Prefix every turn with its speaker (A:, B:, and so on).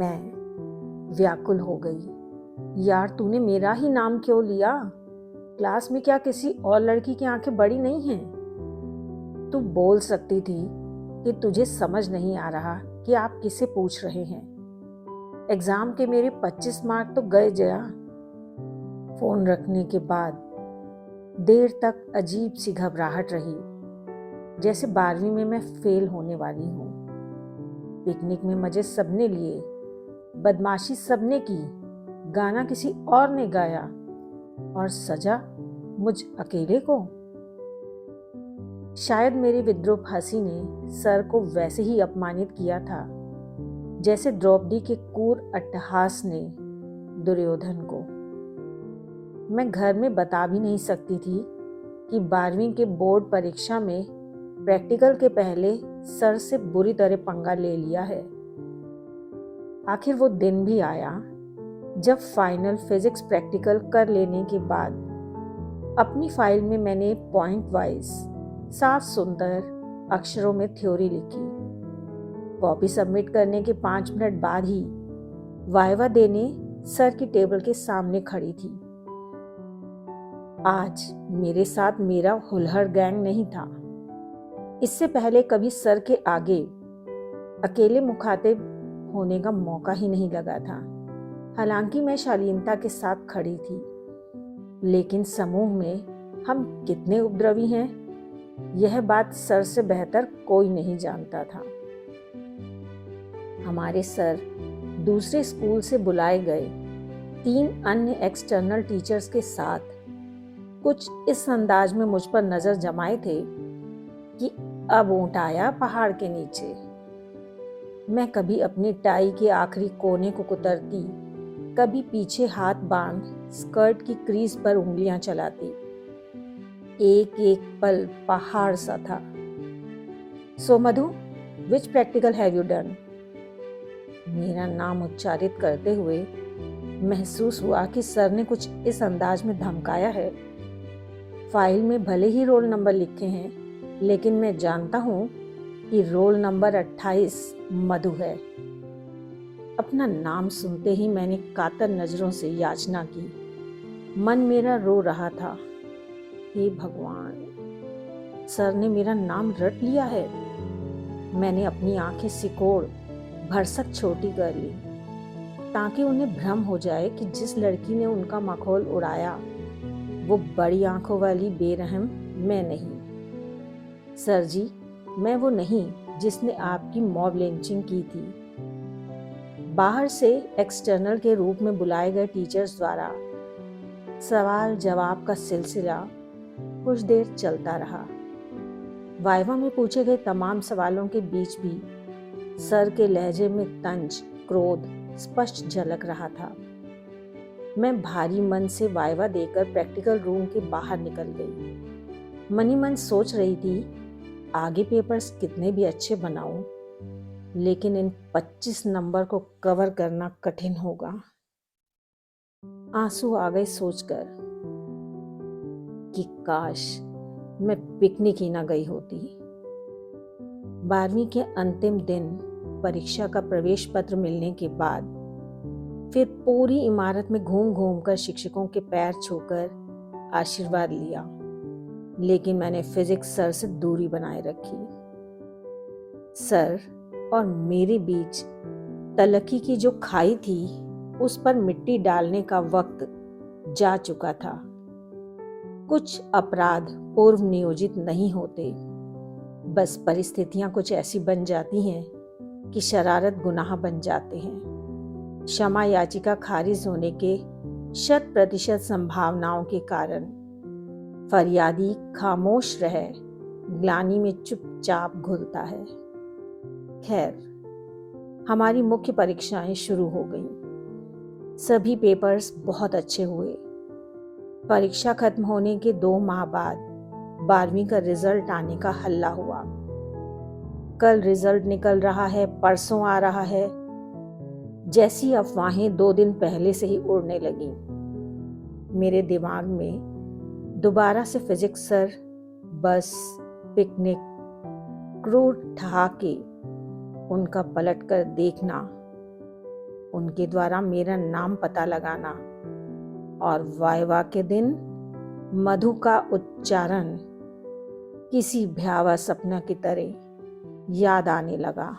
A: मैं व्याकुल हो गई। यार, तूने मेरा ही नाम क्यों लिया? क्लास में क्या किसी और लड़की की आंखें बड़ी नहीं हैं? तू बोल सकती थी कि तुझे समझ नहीं आ रहा कि आप किससे पूछ रहे हैं। एग्जाम के मेरे 25 मार्क तो गए जया। फोन रखने के बाद देर तक अजीब सी घबराहट रही, जैसे 12वीं में मैं फेल होने वाली हूँ। पिकनिक में मजे सबने लिए, बदमाशी सबने की, गाना किसी और ने गाया और सजा मुझ अकेले को। शायद मेरी विद्रूप हंसी ने सर को वैसे ही अपमानित किया था जैसे द्रौपदी के क्रूर अट्टहास ने दुर्योधन को। मैं घर में बता भी नहीं सकती थी कि 12वीं के बोर्ड परीक्षा में प्रैक्टिकल के पहले सर से बुरी तरह पंगा ले लिया है। आखिर वो दिन भी आया जब फाइनल फिजिक्स प्रैक्टिकल कर लेने के बाद अपनी फाइल में मैंने पॉइंट वाइज साफ सुंदर अक्षरों में थ्योरी लिखी। कॉपी सबमिट करने के 5 मिनट बाद ही वाइवा देने सर की टेबल के सामने खड़ी थी। आज मेरे साथ मेरा हुल्हड़ गैंग नहीं था। इससे पहले कभी सर के आगे अकेले मुखातिब होने का मौका ही नहीं लगा था। हालांकि मैं शालीनता के साथ खड़ी थी, लेकिन समूह में हम कितने उपद्रवी हैं, यह बात सर से बेहतर कोई नहीं जानता था। हमारे सर दूसरे स्कूल से बुलाए गए 3 अन्य एक्सटर्नल टीचर्स के साथ कुछ इस अंदाज में मुझ पर नजर जमाए थे कि अब ऊंट आया पहाड़ के नीचे। मैं कभी अपनी टाई के आखिरी कोने को कुतरती, कभी पीछे हाथ बांध स्कर्ट की क्रीज पर उंगलियां चलाती। एक एक पल पहाड़ सा था। सो मधु, विच प्रैक्टिकल हैव यू डन? मेरा नाम उच्चारित करते हुए महसूस हुआ कि सर ने कुछ इस अंदाज में धमकाया है। फाइल में भले ही रोल नंबर लिखे हैं, लेकिन मैं जानता हूं कि रोल नंबर 28 मधु है। अपना नाम सुनते ही मैंने कातर नजरों से याचना की। मन मेरा रो रहा था, हे भगवान, सर ने मेरा नाम रट लिया है। मैंने अपनी आंखें सिकोड़ भरसक छोटी कर ली ताकि उन्हें भ्रम हो जाए कि जिस लड़की ने उनका मखौल उड़ाया वो बड़ी आंखों वाली बेरहम मैं नहीं। सर जी, मैं वो नहीं जिसने आपकी मॉब लिंचिंग की थी। बाहर से एक्सटर्नल के रूप में बुलाए गए टीचर्स द्वारा सवाल जवाब का सिलसिला कुछ देर चलता रहा। वाइवा में पूछे गए तमाम सवालों के बीच भी सर के लहजे में तंज, क्रोध स्पष्ट झलक रहा था। मैं भारी मन से वाइवा देकर प्रैक्टिकल रूम के बाहर निकल गई। मनी मन सोच रही थी, आगे पेपर्स कितने भी अच्छे बनाऊं, लेकिन इन 25 नंबर को कवर करना कठिन होगा। आंसू आ गए सोचकर कि काश मैं पिकनिक ही ना गई होती। 12वीं के अंतिम दिन परीक्षा का प्रवेश पत्र मिलने के बाद फिर पूरी इमारत में घूम घूम कर शिक्षकों के पैर छूकर आशीर्वाद लिया, लेकिन मैंने फिजिक्स सर से दूरी बनाए रखी। सर और मेरे बीच तलखी की जो खाई थी उस पर मिट्टी डालने का वक्त जा चुका था। कुछ अपराध पूर्व नियोजित नहीं होते, बस परिस्थितियां कुछ ऐसी बन जाती हैं कि शरारत गुनाह बन जाते हैं। क्षमा याचिका खारिज होने के 100% संभावनाओं के कारण फरियादी खामोश रह ग्लानि में चुपचाप घुलता है। खैर, हमारी मुख्य परीक्षाएं शुरू हो गईं। सभी पेपर्स बहुत अच्छे हुए। परीक्षा खत्म होने के 2 माह बाद 12वीं का रिजल्ट आने का हल्ला हुआ। कल रिजल्ट निकल रहा है, परसों आ रहा है, जैसी अफवाहें 2 दिन पहले से ही उड़ने लगी। मेरे दिमाग में दोबारा से फिजिक्स सर, बस, पिकनिक, क्रूर ठहाके, उनका पलट कर देखना उनके द्वारा मेरा नाम पता लगाना और वाइवा के दिन मधु का उच्चारण किसी भयावह सपना की तरह याद आने लगा।